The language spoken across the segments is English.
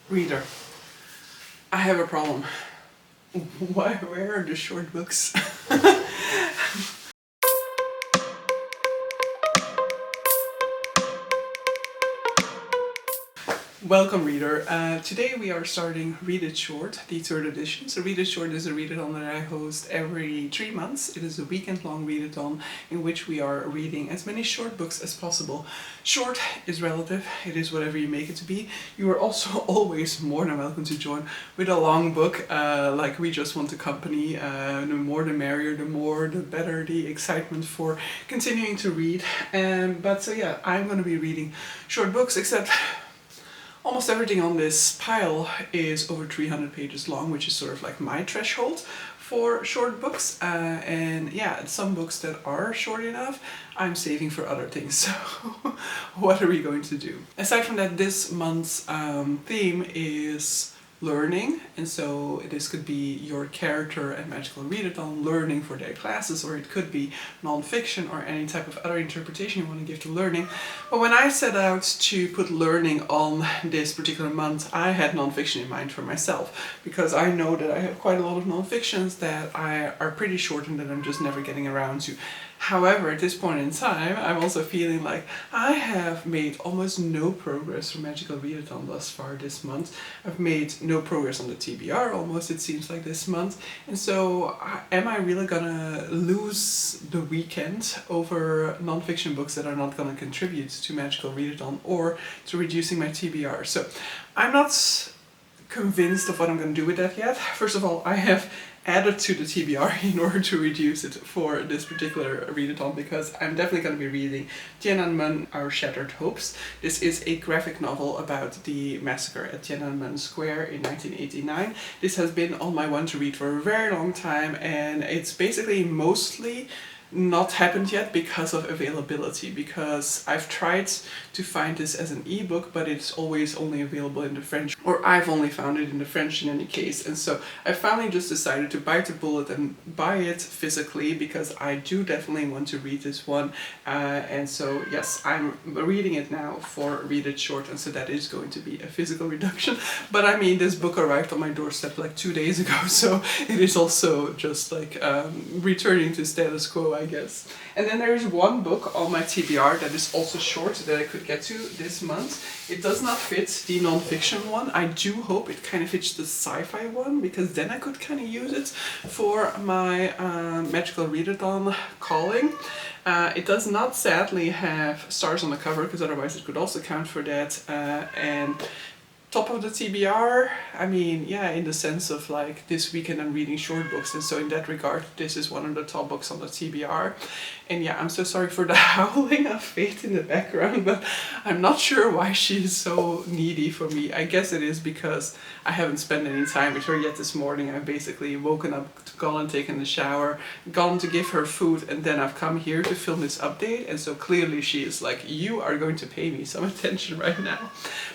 Reader, I have a problem. Where are the short books? Welcome reader. Today we are starting Read It Short, the third edition. So Read It Short is a readathon that I host every 3 months. It is a weekend-long readathon in which we are reading as many short books as possible. Short is relative, it is whatever you make it to be. You are also always more than welcome to join with a long book, like we just want the company. The more the merrier, the more the better the excitement for continuing to read. But so yeah, I'm going to be reading short books, except almost everything on this pile is over 300 pages long, which is sort of like my threshold for short books. And yeah, some books that are short enough, I'm saving for other things. So what are we going to do? Aside from that, this month's theme is learning, and so this could be your character and magical readathon learning for their classes, or it could be non-fiction or any type of other interpretation you want to give to learning. But when I set out to put learning on this particular month, I had non-fiction in mind for myself, because I know that I have quite a lot of non-fictions that are pretty short and that I'm just never getting around to. However, at this point in time, I'm also feeling like I have made almost no progress for Magical Readathon thus far this month. I've made no progress on the TBR almost, it seems like, this month. And so, am I really gonna lose the weekend over non-fiction books that are not gonna contribute to Magical Readathon or to reducing my TBR? So, I'm not convinced of what I'm gonna do with that yet. First of all, I have added to the TBR in order to reduce it for this particular readathon, because I'm definitely going to be reading Tiananmen, Our Shattered Hopes. This is a graphic novel about the massacre at Tiananmen Square in 1989. This has been on my want to read for a very long time, and it's basically mostly not happened yet because of availability, because I've tried to find this as an ebook, but it's always only available in the French, or I've only found it in the French in any case. And so I finally just decided to bite the bullet and buy it physically, because I do definitely want to read this one. And so yes, I'm reading it now for Read It Short, and so that is going to be a physical reduction. But I mean, this book arrived on my doorstep like 2 days ago, so it is also just like returning to status quo, I guess. And then there is one book on my TBR that is also short that I could get to this month. It does not fit the non-fiction one. I do hope it kind of fits the sci-fi one, because then I could kind of use it for my magical readathon calling. It does not sadly have stars on the cover, because otherwise it could also count for that. And top of the TBR, I mean, yeah, in the sense of like this weekend I'm reading short books, and so in that regard this is one of the top books on the TBR. And yeah, I'm so sorry for the howling of Fate in the background, but I'm not sure why she's so needy for me. I guess it is because I haven't spent any time with her yet this morning. I've basically woken up, gone and taken a shower, gone to give her food, and then I've come here to film this update, and so clearly she is like, you are going to pay me some attention right now.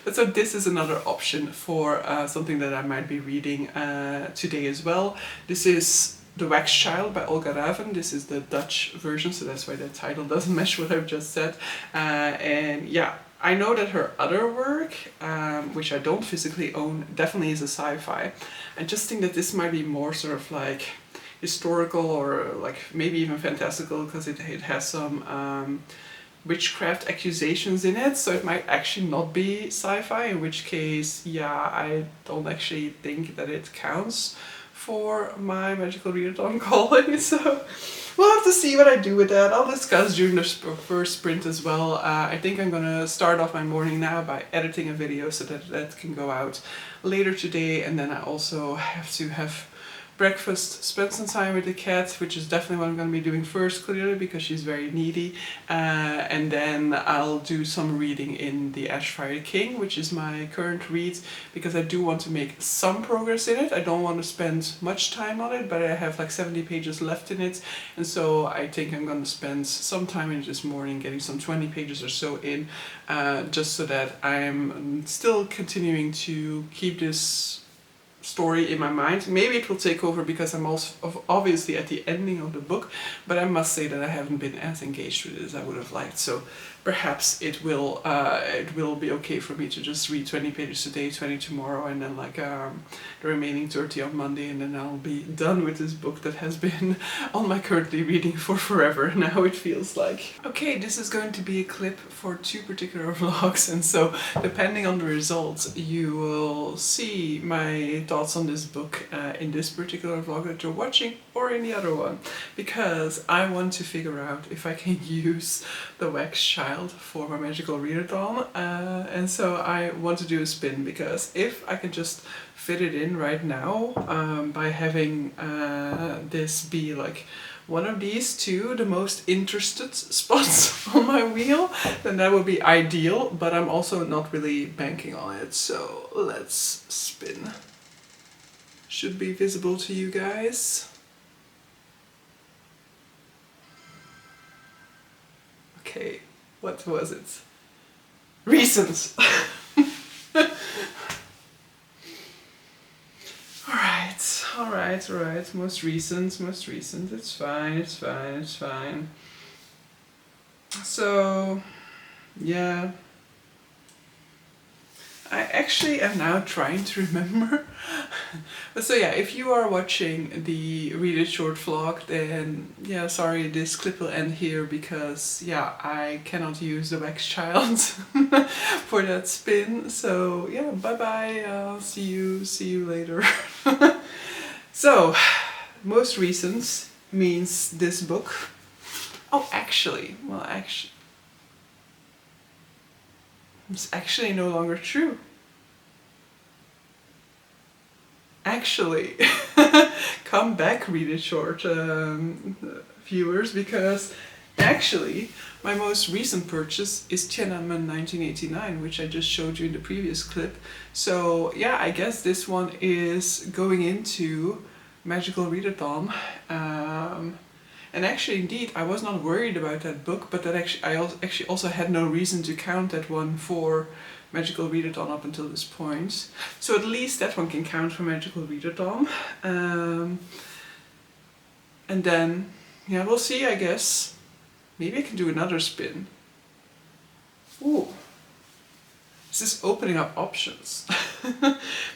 But so this is another option for something that I might be reading today as well. This is The Wax Child by Olga Raven. This is the Dutch version, so that's why the title doesn't match what I've just said. And yeah, I know that her other work, which I don't physically own, definitely is a sci-fi. I just think that this might be more sort of like historical, or like maybe even fantastical, because it has some witchcraft accusations in it, so it might actually not be sci-fi, in which case, yeah, I don't actually think that it counts for my magical readathon calling. So we'll have to see what I do with that. I'll discuss during the first sprint as well. I think I'm gonna start off my morning now by editing a video so that that can go out later today, and then I also have to have breakfast, spend some time with the cat, which is definitely what I'm going to be doing first, clearly, because she's very needy. And then I'll do some reading in The Ashfire King, which is my current read, because I do want to make some progress in it. I don't want to spend much time on it, but I have like 70 pages left in it, and so I think I'm going to spend some time in it this morning, getting some 20 pages or so in, just so that I'm still continuing to keep this story in my mind. Maybe it will take over because I'm also obviously at the ending of the book, but I must say that I haven't been as engaged with it as I would have liked. So perhaps it will be okay for me to just read 20 pages today, 20 tomorrow, and then like the remaining 30 on Monday, and then I'll be done with this book that has been on my currently reading for forever. Now it feels like. Okay, this is going to be a clip for 2 particular vlogs, and so depending on the results you will see my thoughts on this book in this particular vlog that you're watching, or in the other one, because I want to figure out if I can use the Wax Child for my magical readathon, and so I want to do a spin, because if I can just fit it in right now by having this be like one of these 2 the most interested spots on my wheel, then that would be ideal, but I'm also not really banking on it, so let's spin. Should be visible to you guys. Okay, what was it? Recent! Alright, most recent, it's fine. So, yeah. I actually am now trying to remember. So yeah, if you are watching the Read It Short vlog, then yeah, sorry, this clip will end here, because yeah, I cannot use the Wax Child for that spin. So yeah, bye bye, see you later. So, most recent means this book. Oh, actually, it's actually no longer true. Actually, come back, Read It Short viewers, because actually my most recent purchase is Tiananmen 1989, which I just showed you in the previous clip. So yeah, I guess this one is going into Magical Readathon. And actually, indeed, I was not worried about that book, but that I actually also had no reason to count that one for Magical Readathon up until this point. So at least that one can count for Magical Readathon. And then, yeah, we'll see, I guess. Maybe I can do another spin. Ooh. This is opening up options.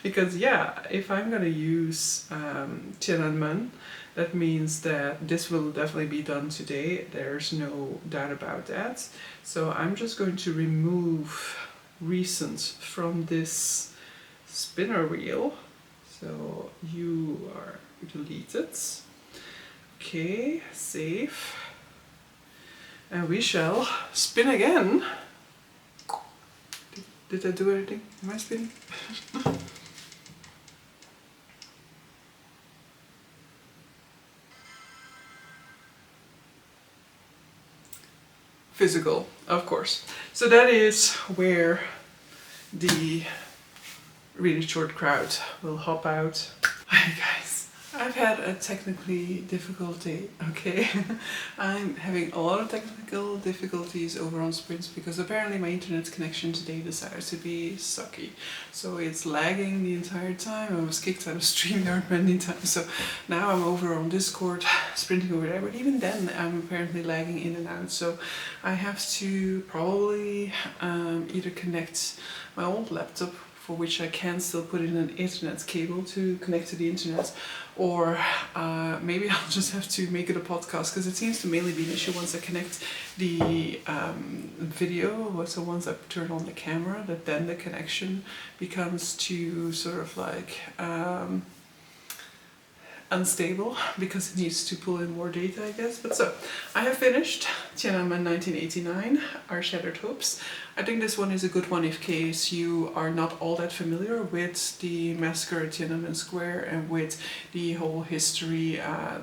Because yeah, if I'm gonna use Tiananmen, that means that this will definitely be done today. There's no doubt about that. So I'm just going to remove recent from this spinner wheel. So you are deleted. Okay, save. And we shall spin again. Did I do anything? Am I spinning? Physical, of course. So that is where the Read It Short crowd will hop out. Hi guys. I've had a technically difficulty, okay? I'm having a lot of technical difficulties over on Sprints because apparently my internet connection today decided to be sucky. So it's lagging the entire time. I was kicked out of StreamYard many times. So now I'm over on Discord, sprinting over there, but even then I'm apparently lagging in and out. So I have to probably either connect my old laptop, for which I can still put in an Ethernet cable to connect to the internet, or maybe I'll just have to make it a podcast, because it seems to mainly be an issue once I connect the video, so once I turn on the camera, that then the connection becomes too sort of like unstable, because it needs to pull in more data, I guess. But so, I have finished Tiananmen 1989, Our Shattered Hopes. I think this one is a good one in case you are not all that familiar with the massacre at Tiananmen Square and with the whole history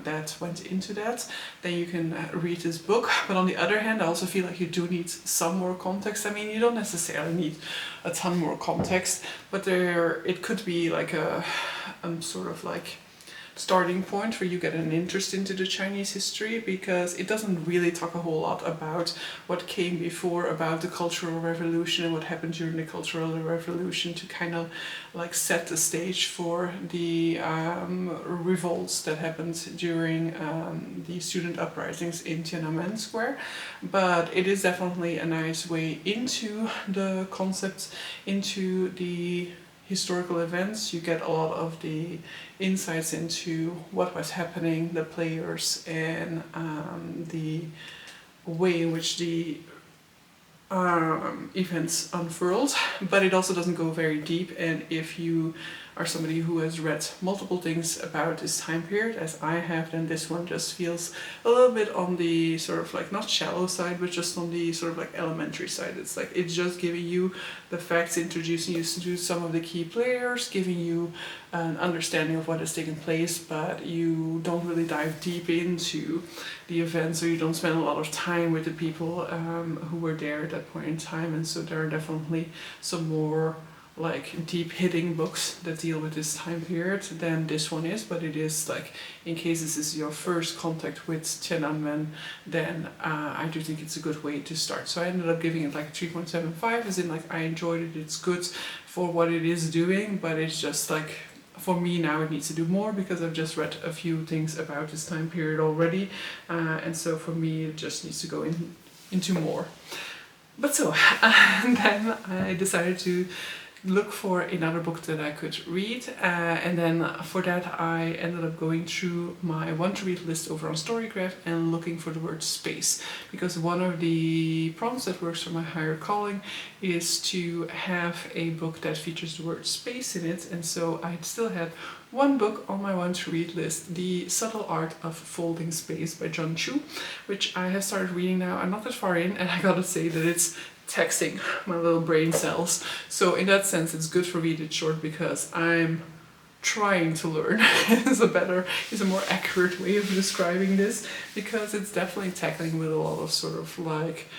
that went into that. Then you can read this book. But on the other hand, I also feel like you do need some more context. I mean, you don't necessarily need a ton more context, but it could be like a sort of like starting point where you get an interest into the Chinese history, because it doesn't really talk a whole lot about what came before, about the Cultural Revolution and what happened during the Cultural Revolution, to kind of like set the stage for the revolts that happened during the student uprisings in Tiananmen Square. But it is definitely a nice way into the concepts, into the historical events. You get a lot of the insights into what was happening, the players, and the way in which the events unfurled. But it also doesn't go very deep, and if you are somebody who has read multiple things about this time period, as I have, then this one just feels a little bit on the sort of like, not shallow side, but just on the sort of like elementary side. It's like, it's just giving you the facts, introducing you to some of the key players, giving you an understanding of what has taken place, but you don't really dive deep into the events, or you don't spend a lot of time with the people who were there at that point in time. And so there are definitely some more like deep hitting books that deal with this time period than this one is, but it is like, in case this is your first contact with Tiananmen, then I do think it's a good way to start. So I ended up giving it like a 3.75, as in like I enjoyed it, it's good for what it is doing, but it's just like, for me now it needs to do more, because I've just read a few things about this time period already, and so for me it just needs to go into more. But so then I decided to look for another book that I could read, and then for that I ended up going through my want to read list over on Storygraph and looking for the word space, because one of the prompts that works for my higher calling is to have a book that features the word space in it. And so I still had one book on my want to read list, The Subtle Art of Folding Space by John Chu, which I have started reading now. I'm not that far in, and I gotta say that it's texting my little brain cells. So in that sense it's good for Read It Short, because I'm trying to learn is a more accurate way of describing this, because it's definitely tackling with a lot of sort of like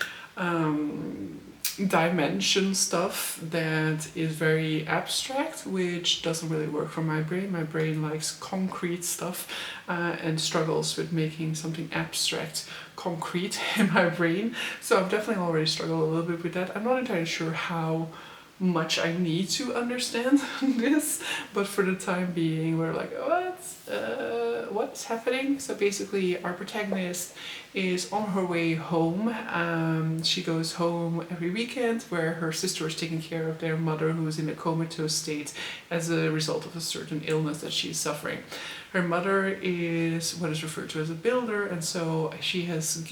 dimension stuff that is very abstract, which doesn't really work for my brain. My brain likes concrete stuff and struggles with making something abstract concrete in my brain. So I've definitely already struggled a little bit with that. I'm not entirely sure how much I need to understand this, but for the time being we're like, what's happening? So basically our protagonist is on her way home. She goes home every weekend, where her sister is taking care of their mother, who is in a comatose state as a result of a certain illness that she's suffering. Her mother is what is referred to as a builder, and so she has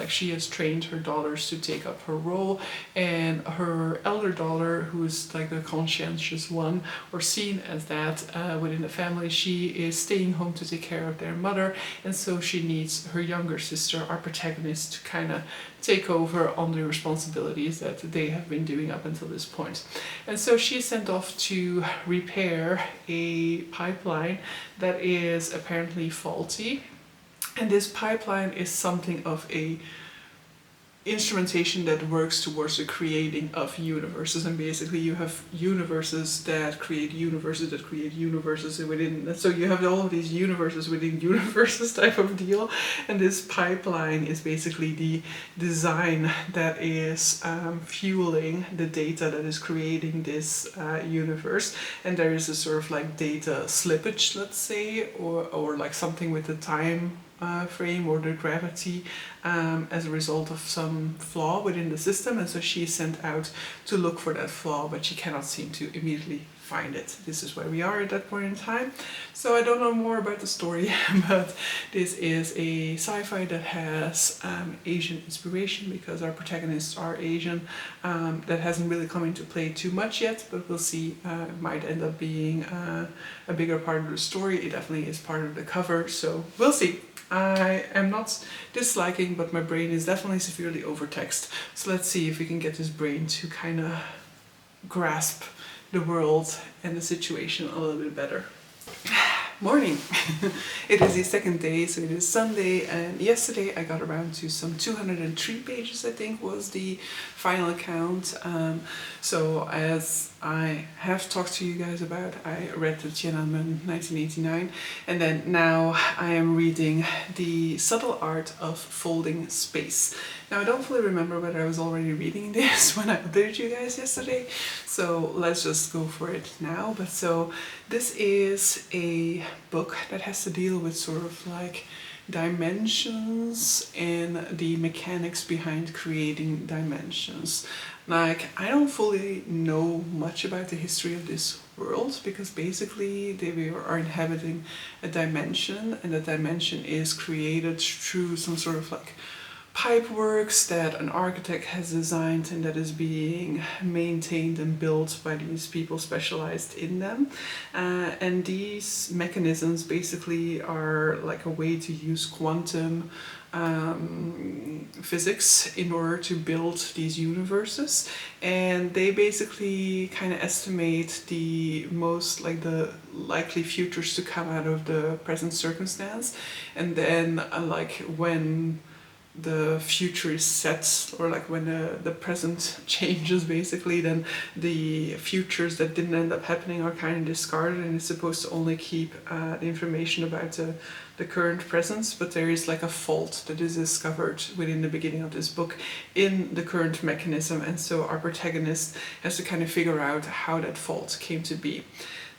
she has trained her daughters to take up her role, and her elder daughter, who is like the conscientious one, or seen as that within the family, she is staying home to take care of their mother, and so she needs her younger sister, our protagonist, to kind of take over on the responsibilities that they have been doing up until this point. And so she is sent off to repair a pipeline that is apparently faulty, and this pipeline is something of a instrumentation that works towards the creating of universes. And basically you have universes that create universes that create universes within, so you have all of these universes within universes type of deal, and this pipeline is basically the design that is fueling the data that is creating this universe. And there is a sort of like data slippage, let's say, or like something with the time frame or the gravity as a result of some flaw within the system, and so she's sent out to look for that flaw, but she cannot seem to immediately find it. This is where we are at that point in time. So I don't know more about the story, but this is a sci-fi that has Asian inspiration, because our protagonists are Asian. That hasn't really come into play too much yet, but we'll see. It might end up being a bigger part of the story. It definitely is part of the cover, so we'll see. I am not disliking, but my brain is definitely severely overtaxed. So let's see if we can get this brain to kind of grasp the world and the situation a little bit better. Morning! It is the second day, so it is Sunday, and yesterday I got around to some 203 pages, I think was the final count. So as I have talked to you guys about, I read the Tiananmen 1989, and then now I am reading The Subtle Art of Folding Space. Now I don't fully remember whether I was already reading this when I updated you guys yesterday, so let's just go for it now. But so this is a book that has to deal with sort of like dimensions and the mechanics behind creating dimensions. Like, I don't fully know much about the history of this world, because basically we are inhabiting a dimension, and the dimension is created through some sort of like pipeworks that an architect has designed and that is being maintained and built by these people specialized in them. And these mechanisms basically are like a way to use quantum physics in order to build these universes, and they basically kind of estimate the most like the likely futures to come out of the present circumstance, and then like when the future is set, or like when the present changes basically, then the futures that didn't end up happening are kind of discarded, and it's supposed to only keep the information about the current presence. But there is like a fault that is discovered within the beginning of this book in the current mechanism, and so our protagonist has to kind of figure out how that fault came to be.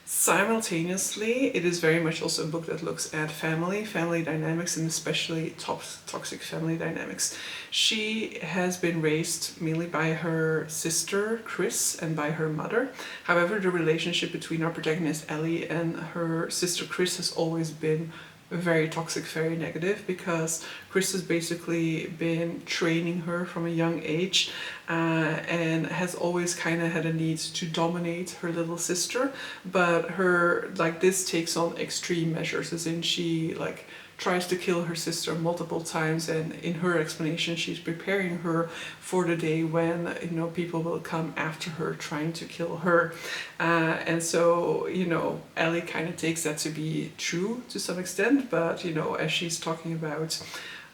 Simultaneously, it is very much also a book that looks at family dynamics, and especially toxic family dynamics. She has been raised mainly by her sister Chris and by her mother. However, the relationship between our protagonist Ellie and her sister Chris has always been very toxic, very negative, because Chris has basically been training her from a young age and has always kind of had a need to dominate her little sister. But her, like, this takes on extreme measures, as in she like tries to kill her sister multiple times, and in her explanation she's preparing her for the day when, you know, people will come after her trying to kill her. And so, you know, Ellie kind of takes that to be true to some extent, but, you know, as she's talking about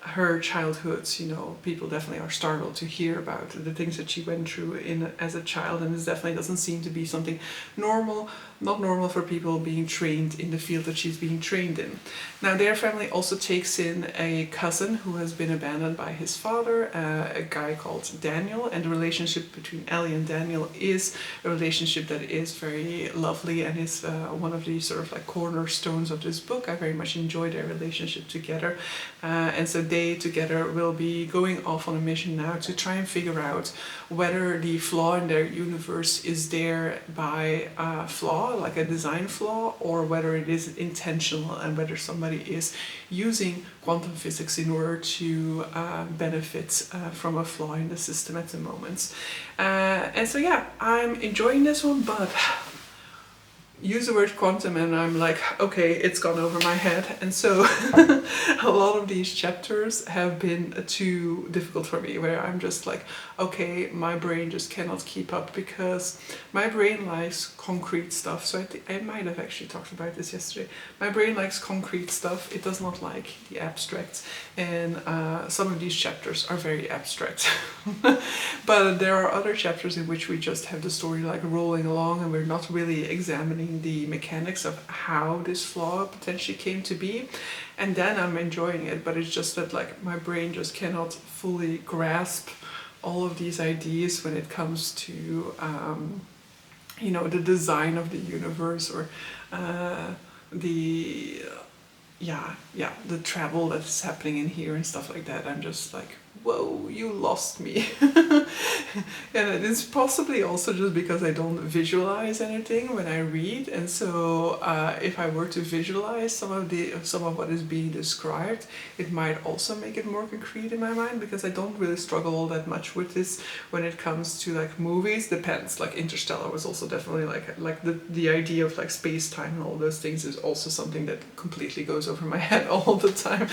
her childhood, you know, people definitely are startled to hear about the things that she went through as a child, and this definitely doesn't seem to be something not normal for people being trained in the field that she's being trained in. Now, their family also takes in a cousin who has been abandoned by his father, a guy called Daniel, and the relationship between Ellie and Daniel is a relationship that is very lovely and is one of the sort of like cornerstones of this book. I very much enjoy their relationship together, and so they together will be going off on a mission now to try and figure out whether the flaw in their universe is there by a flaw, like a design flaw, or whether it is intentional, and whether somebody is using quantum physics in order to benefit from a flaw in the system at the moment. And so yeah, I'm enjoying this one, but use the word quantum and I'm like, okay, it's gone over my head. And so a lot of these chapters have been too difficult for me, where I'm just like, okay, my brain just cannot keep up, because my brain likes concrete stuff. So I think I might have actually talked about this yesterday. My brain likes concrete stuff. It does not like the abstract, and some of these chapters are very abstract. But there are other chapters in which we just have the story like rolling along, and we're not really examining the mechanics of how this flaw potentially came to be, and then I'm enjoying it. But it's just that like my brain just cannot fully grasp all of these ideas when it comes to you know, the design of the universe, or the the travel that's happening in here and stuff like that. I'm just like, whoa, you lost me. And it's possibly also just because I don't visualize anything when I read, and so if I were to visualize some of what is being described, it might also make it more concrete in my mind, because I don't really struggle all that much with this when it comes to like movies. Depends, like Interstellar was also definitely like the idea of like space-time and all those things is also something that completely goes over my head all the time.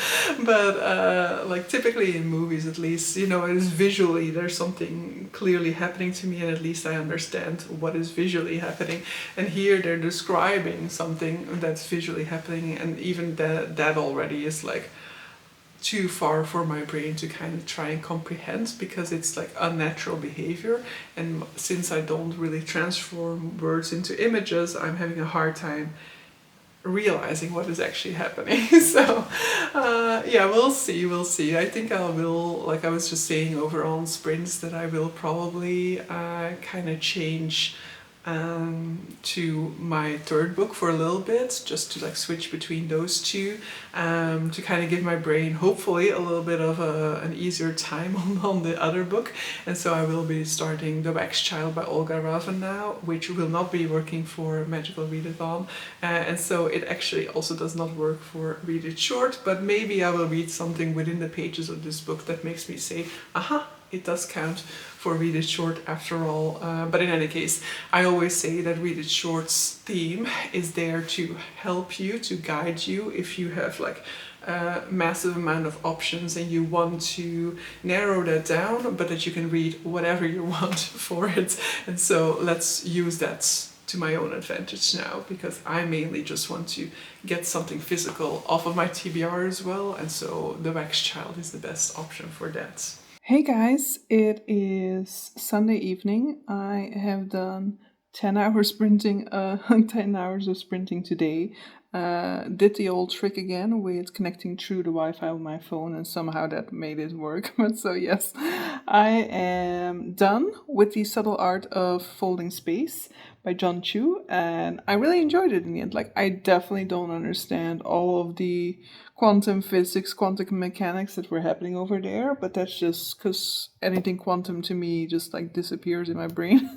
But like typically in movies, at least, it is visually, there's something clearly happening to me, and at least I understand what is visually happening. And here they're describing something that's visually happening, and even that already is like too far for my brain to kind of try and comprehend, because it's like unnatural behavior. And since I don't really transform words into images, I'm having a hard time realizing what is actually happening. So yeah, we'll see. I think I will, like I was just saying over on sprints, that I will probably kind of change to my third book for a little bit, just to like switch between those two, to kind of give my brain hopefully a little bit of an easier time on the other book. And so I will be starting The Wax Child by Olga Raven now, which will not be working for Magical Readathon, and so it actually also does not work for Read It Short, but maybe I will read something within the pages of this book that makes me say, aha, it does count for Read It Short after all. But in any case, I always say that Read It Short's theme is there to help you, to guide you if you have like a massive amount of options and you want to narrow that down, but that you can read whatever you want for it. And so let's use that to my own advantage now, because I mainly just want to get something physical off of my TBR as well, and so The Wax Child is the best option for that. Hey guys, it is Sunday evening. I have done 10 hours sprinting, 10 hours of sprinting today. Did the old trick again with connecting through the Wi-Fi on my phone, and somehow that made it work. But so yes, I am done with The Subtle Art of Folding Space by John Chu, and I really enjoyed it in the end. Like, I definitely don't understand all of the quantum physics, quantum mechanics that were happening over there, but that's just because anything quantum to me just like disappears in my brain.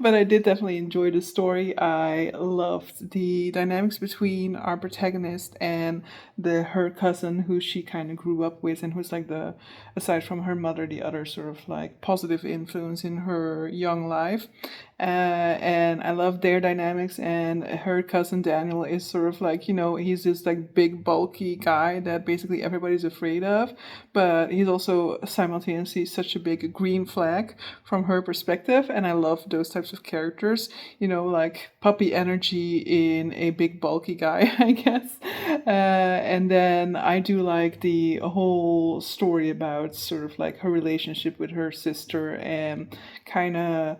But I did definitely enjoy the story. I loved the dynamics between our protagonist and her cousin, who she kind of grew up with, and who's like the, aside from her mother, the other sort of like positive influence in her young life. And I love their dynamics, and her cousin Daniel is sort of like, he's this like big bulky guy that basically everybody's afraid of, but he's also simultaneously such a big green flag from her perspective. And I love those types of characters, like puppy energy in a big bulky guy, I guess. And then I do like the whole story about sort of like her relationship with her sister, and kind of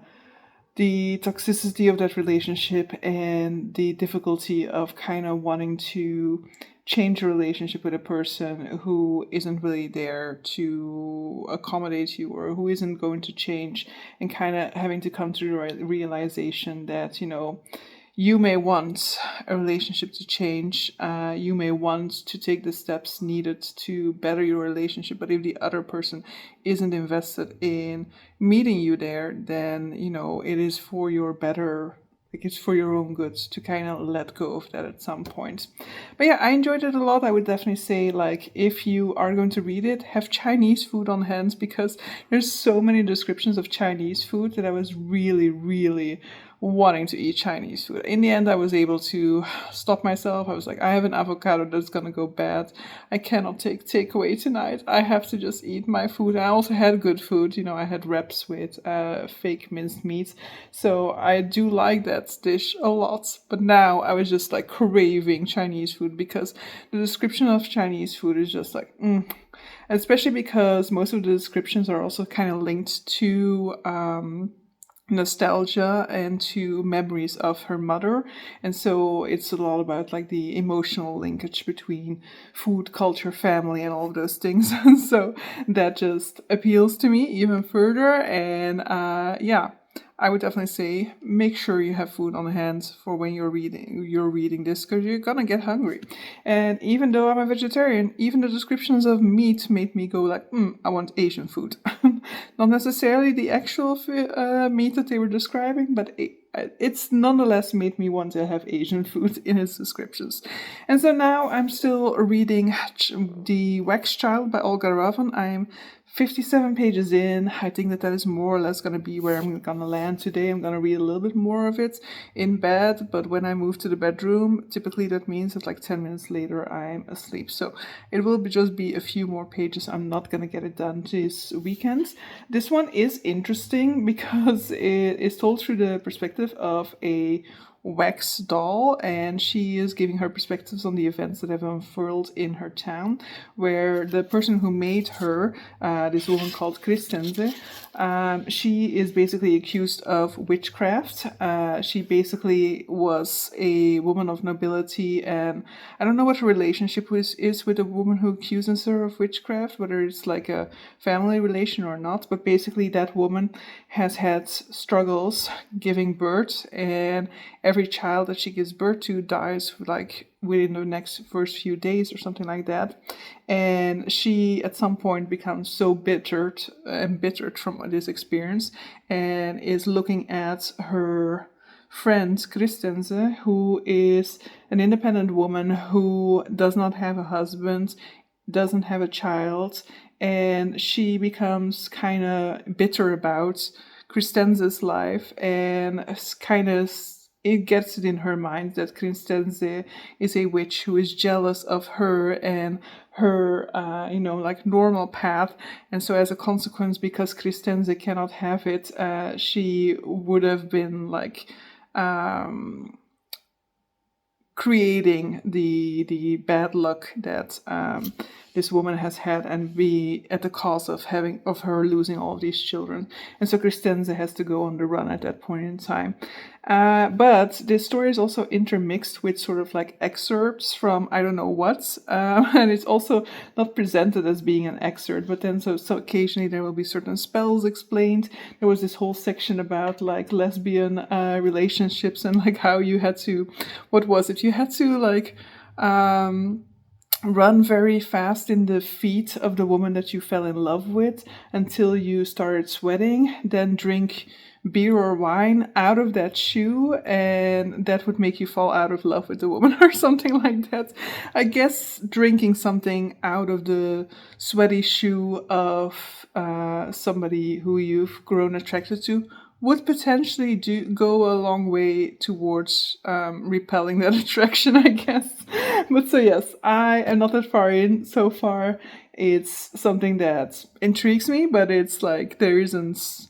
the toxicity of that relationship, and the difficulty of kind of wanting to change a relationship with a person who isn't really there to accommodate you, or who isn't going to change, and kind of having to come to the realization that, you may want a relationship to change, you may want to take the steps needed to better your relationship, but if the other person isn't invested in meeting you there, then, it is for your better, like it's for your own good to kind of let go of that at some point. But yeah, I enjoyed it a lot. I would definitely say, like, if you are going to read it, have Chinese food on hand, because there's so many descriptions of Chinese food that I was really, really wanting to eat Chinese food. In the end, I was able to stop myself. I was like, I have an avocado that's gonna go bad. I cannot take takeaway tonight. I have to just eat my food. I also had good food. I had wraps with fake minced meat. So I do like that dish a lot. But now I was just like craving Chinese food, because the description of Chinese food is just like, especially because most of the descriptions are also kind of linked to nostalgia and to memories of her mother, and so it's a lot about like the emotional linkage between food, culture, family, and all of those things. And so that just appeals to me even further. And yeah, I would definitely say make sure you have food on hand for when you're reading this, because you're gonna get hungry. And even though I'm a vegetarian, even the descriptions of meat made me go like, I want Asian food. Not necessarily the actual meat that they were describing, but it's nonetheless made me want to have Asian food in its descriptions. And so now I'm still reading The Wax Child by Olga Raven. I'm 57 pages in. I think that is more or less going to be where I'm going to land today. I'm going to read a little bit more of it in bed, but when I move to the bedroom, typically that means that like 10 minutes later I'm asleep. So it will just be a few more pages. I'm not going to get it done this weekend. This one is interesting because it is told through the perspective of a wax doll, and she is giving her perspectives on the events that have unfurled in her town, where the person who made her, this woman called Christense, she is basically accused of witchcraft. She basically was a woman of nobility, and I don't know what her relationship is with a woman who accuses her of witchcraft, whether it's like a family relation or not, but basically that woman has had struggles giving birth, and every child that she gives birth to dies like within the first few days or something like that. And she at some point becomes so embittered from this experience and is looking at her friend Christense, who is an independent woman who does not have a husband, doesn't have a child, and she becomes kind of bitter about Christense's life, and kind of it gets it in her mind that Christense is a witch who is jealous of her and her, like normal path. And so as a consequence, because Christense cannot have it, she would have been like creating the bad luck that this woman has had, and be at the cost of her losing all of these children. And so Christense has to go on the run at that point in time. But this story is also intermixed with sort of like excerpts from I don't know what, and it's also not presented as being an excerpt, but then so occasionally there will be certain spells explained. There was this whole section about like lesbian relationships, and like how you had to, what was it? You had to like run very fast in the feet of the woman that you fell in love with until you started sweating, then drink beer or wine out of that shoe, and that would make you fall out of love with the woman or something like that. I guess drinking something out of the sweaty shoe of somebody who you've grown attracted to would potentially go a long way towards repelling that attraction, I guess. But so yes, I am not that far in so far. It's something that intrigues me, but it's like there isn't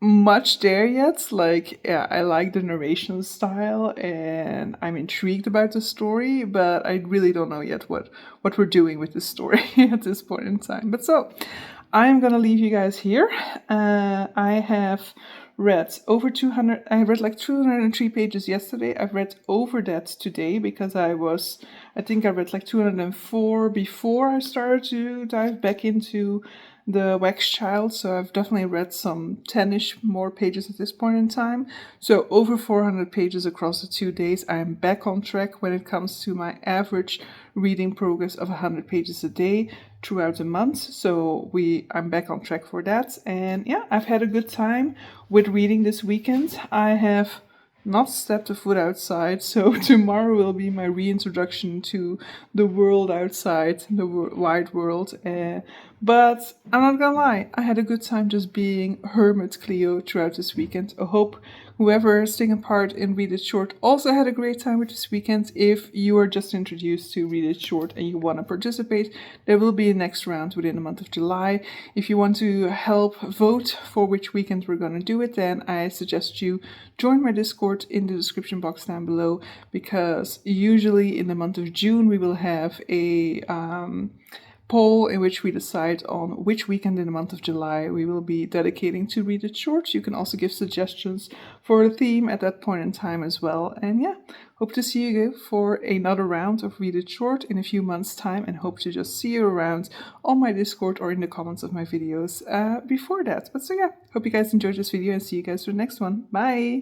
much there yet. Like, yeah, I like the narration style and I'm intrigued about the story, but I really don't know yet what we're doing with this story at this point in time. But so I'm gonna leave you guys here. I have read over 200. I read like 203 pages yesterday. I've read over that today because I think I read like 204 before I started to dive back into the Wax Child, so I've definitely read some 10-ish more pages at this point in time. So over 400 pages across the 2 days. I am back on track when it comes to my average reading progress of 100 pages a day throughout the month. So I'm back on track for that. And yeah, I've had a good time with reading this weekend. I have not stepped a foot outside, so tomorrow will be my reintroduction to the world outside, the wide world. But I'm not gonna lie, I had a good time just being Hermit Cleo throughout this weekend. I hope whoever is taking part in Read It Short also had a great time with this weekend. If you are just introduced to Read It Short and you want to participate, there will be a next round within the month of July. If you want to help vote for which weekend we're going to do it, then I suggest you join my Discord in the description box down below, because usually in the month of June we will have a poll in which we decide on which weekend in the month of July we will be dedicating to Read It Short. You can also give suggestions for the theme at that point in time as well. And yeah, hope to see you for another round of Read It Short in a few months' time, and hope to just see you around on my Discord or in the comments of my videos before that. But so yeah, hope you guys enjoyed this video and see you guys for the next one. Bye!